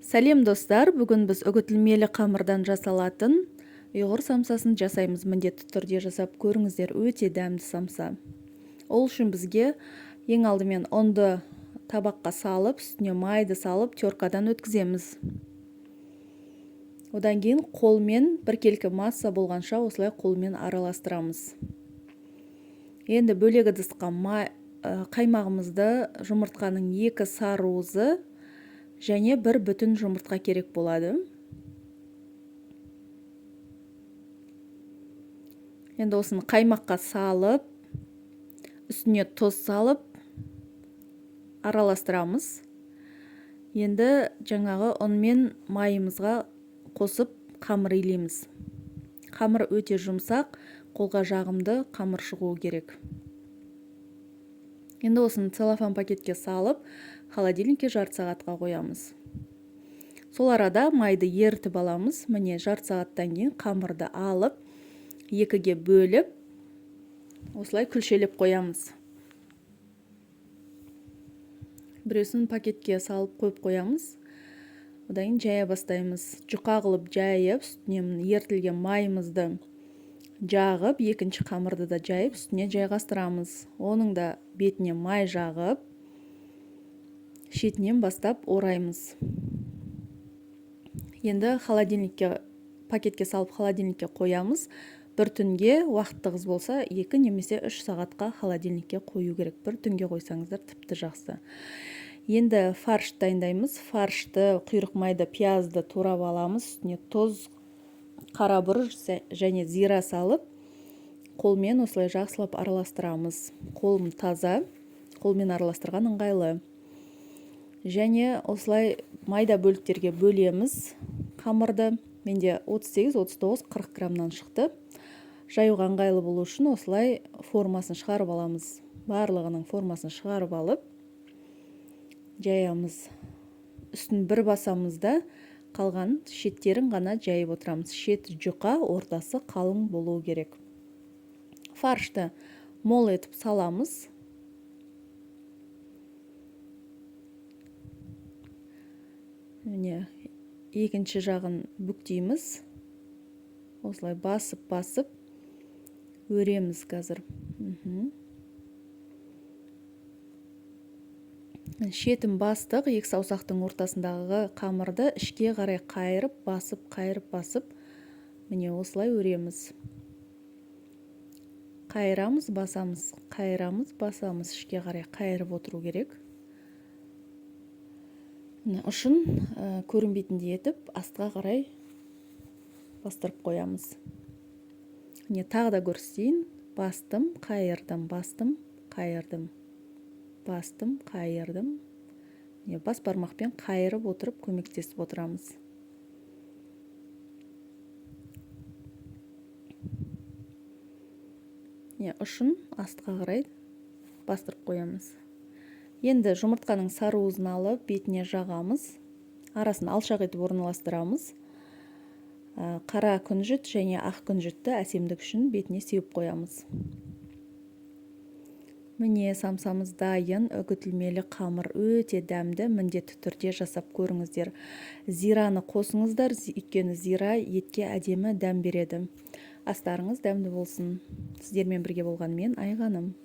Сәлем достар, бүгін біз үгітілмелі қамырдан жасалатын ұйғыр самсасын жасаймыз. Міндетті түрде жасап көріңіздер, өте дәмді самса. Ол үшін бізге ең алдымен ұнды табаққа салып, үстіне майды салып, теркадан өткіземіз. Одан кейін қолмен біркелкі масса болғанша осылай қолмен араластырамыз. Енді бөлек ыдысқа қаймағымызды, жұмыртқаның 2 сарыуызы және 1 бүтін жұмыртқа керек болады. Енді осыны қаймаққа салып, үстіне тұз салып, араластырамыз. Енді жаңағы ұн мен майымызға қосып қамыр илейміз. Қамыр өте жұмсақ, қолға жағымды қамыр шығуы керек. Енді осыны целлофан пакетке салып, холодильникке жарты сағатқа қоямыз. Сол арада майды ерітіп аламыз. Міне жарты сағаттан кейін қамырды алып, 2-ге бөліп, осылай күлшелеп қоямыз. Біреусін пакетке салып қойып қоямыз. Одан кейін жая бастаймыз. Жұқа қылып жайып, үстіне ертілген майымызды жағып, екінші қамырды да жайып, үстіне жайғастырамыз. Оның да бетіне май жағып, шетінен бастап ораймыз. Енді пакетке салып холодильникке қоямыз. Бір түнге, уақыт тығыз болса, 2 немесе 3 сағатқа холодильникке қою керек. Бір түнге қойсаңыздар тіпті жақсы. Енді фарш дайындаймыз. Фаршты, құйрық майды, пиязды турап аламыз. Үстіне тұз, қара бұрыш және зира салып, қолмен осылай жақсылап араластырамыз. Қолым таза, қолмен араластырған ыңғайлы. Және осылай майда бөліктерге бөлеміз қамырды. Менде 38, 39, 40 граммнан шықты. Жаюға ыңғайлы болу үшін осылай формасын шығарып аламыз. Барлығының формасын шығарып алып, жаямыз. Үстін бір басамыз да, қалған шеттерін ғана жайып отырамыз. Шеті жұқа, ортасы қалың болуы керек. Фаршты мол етіп саламыз. Міне, екінші жағын бүктейміз. Осылай басып өреміз қазір. Шетін бастық, 2 саусақтың ортасындағы қамырды ішке қарай қайырып, басып, міне осылай өреміз. Қайырамыз, басамыз, қайырамыз, басамыз, ішке қарай қайырып отыру керек. Ұшын көрінбейтіндей етіп, астқа қарай бастырып қоямыз. Тағы да көрсетейін. Бастым, қайырдым, бастым, қайырдым. Бастым, қайырдым. Бас бармақпен қайырып отырып, көмектесіп отырамыз. Ұшын астқа қарай бастырып қоямыз. Енді жұмыртқаның сарыуызын алып, бетіне жағамыз. Арасын алшақ етіп орналастырамыз. Қара күнжіт және ақ күнжітті әсемдік үшін бетіне сеуіп қоямыз. Міне самсамыз дайын, үгітілмелі қамыр өте дәмді, міндетті түрде жасап көріңіздер. Зираны қосыңыздар, өйткені зира етке әдемі дәм береді. Астарыңыз дәмді болсын. Сіздермен бірге болған мен Айғаным.